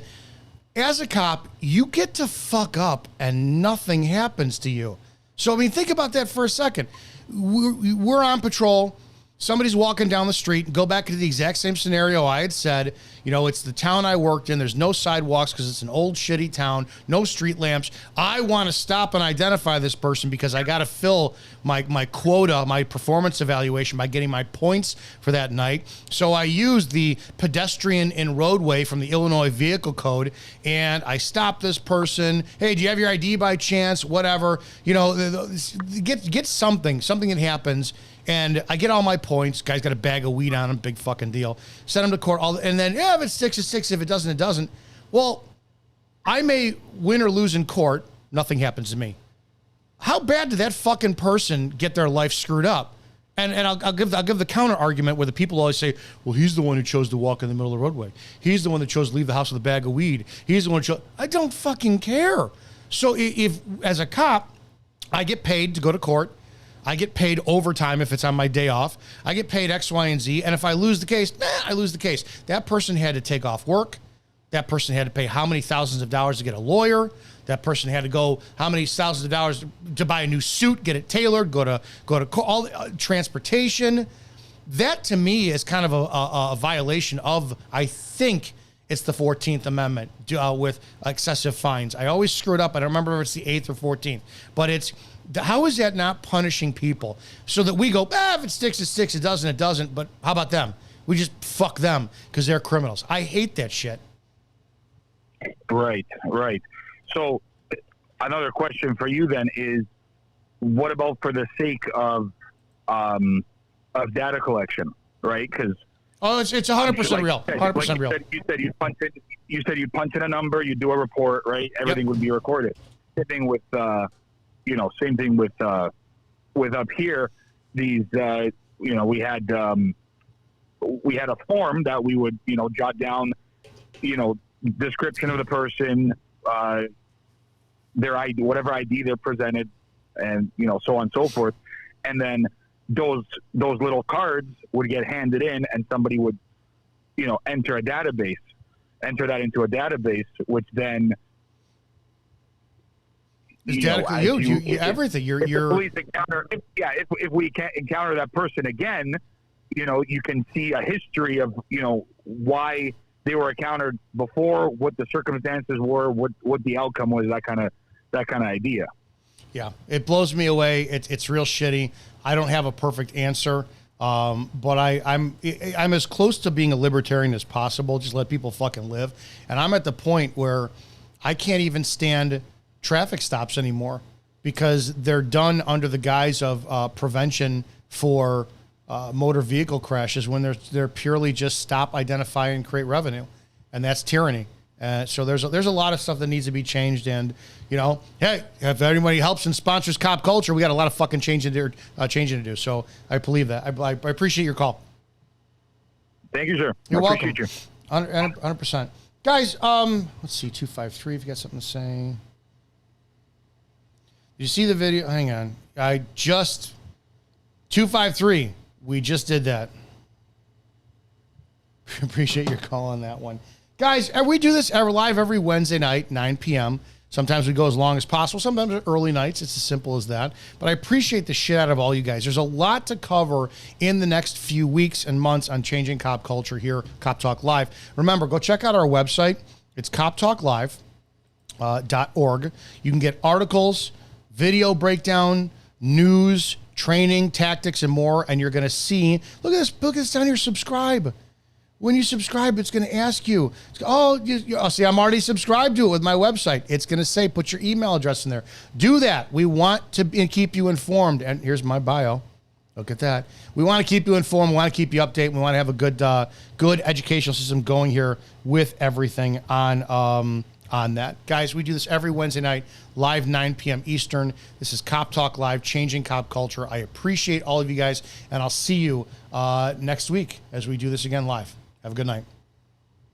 as a cop, you get to fuck up and nothing happens to you. So think about that for a second. We're on patrol. Somebody's walking down the street. Go back to the exact same scenario I had said. It's the town I worked in. There's no sidewalks because it's an old shitty town. No street lamps. I want to stop and identify this person because I got to fill my quota, my performance evaluation by getting my points for that night. So I used the pedestrian and roadway from the Illinois Vehicle Code, and I stopped this person. Hey, do you have your ID by chance? Whatever. Get something that happens. And I get all my points. Guy's got a bag of weed on him. Big fucking deal. Send him to court. And then, if it sticks, it sticks. If it doesn't, it doesn't. Well, I may win or lose in court. Nothing happens to me. How bad did that fucking person get their life screwed up? And I'll give the counter argument where the people always say, well, he's the one who chose to walk in the middle of the roadway. He's the one that chose to leave the house with a bag of weed. He's the one who chose. I don't fucking care. So if as a cop, I get paid to go to court. I get paid overtime if it's on my day off. I get paid X, Y, and Z. And if I lose the case, I lose the case. That person had to take off work. That person had to pay how many thousands of dollars to get a lawyer. That person had to go how many thousands of dollars to buy a new suit, get it tailored, go to all transportation. That to me is kind of a violation of, I think it's the 14th Amendment with excessive fines. I always screw it up. I don't remember if it's the 8th or 14th, but how is that not punishing people so that we go, if it sticks, it sticks, it doesn't, it doesn't. But how about them? We just fuck them because they're criminals. I hate that shit. Right. So another question for you then is, what about for the sake of data collection, right? Because Oh, it's 100% real. 100% real. You said you'd punch in a number, you do a report, right? Everything would be recorded. Same thing with with up here. These we had a form that we would jot down, description of the person, their ID, whatever ID they're presented, and so on and so forth, and then those little cards would get handed in, and somebody would enter that into a database, which then it's data for you. Everything. If the police encounter, if we can't encounter that person again, you can see a history of why they were encountered before, what the circumstances were, what the outcome was, that kind of idea. Yeah, it blows me away. It's real shitty. I don't have a perfect answer, but I'm as close to being a libertarian as possible. Just let people fucking live. And I'm at the point where I can't even stand traffic stops anymore because they're done under the guise of prevention for motor vehicle crashes when they're purely just stop, identify, and create revenue, and that's tyranny. So there's a lot of stuff that needs to be changed, and hey, if anybody helps and sponsors cop culture, we got a lot of fucking changing to do. So I believe that. I appreciate your call. Thank you, sir. You're welcome. Appreciate you. 100%. Guys, let's see, 253. If you got something to say, did you see the video? Hang on, 253. We just did that. Appreciate your call on that one. Guys, we do this live every Wednesday night, 9 p.m. Sometimes we go as long as possible. Sometimes early nights. It's as simple as that. But I appreciate the shit out of all you guys. There's a lot to cover in the next few weeks and months on changing cop culture here, Cop Talk Live. Remember, go check out our website. It's coptalklive.org. You can get articles, video breakdown, news, training, tactics, and more. And you're going to see, look at this down here, subscribe. When you subscribe, it's going to ask you, see, I'm already subscribed to it with my website. It's going to say, put your email address in there. Do that. We want to keep you informed. And here's my bio. Look at that. We want to keep you informed. We want to keep you updated. We want to have a good educational system going here with everything on that. Guys, we do this every Wednesday night, live 9 p.m. Eastern. This is Cop Talk Live, changing cop culture. I appreciate all of you guys, and I'll see you next week as we do this again live. Have a good night.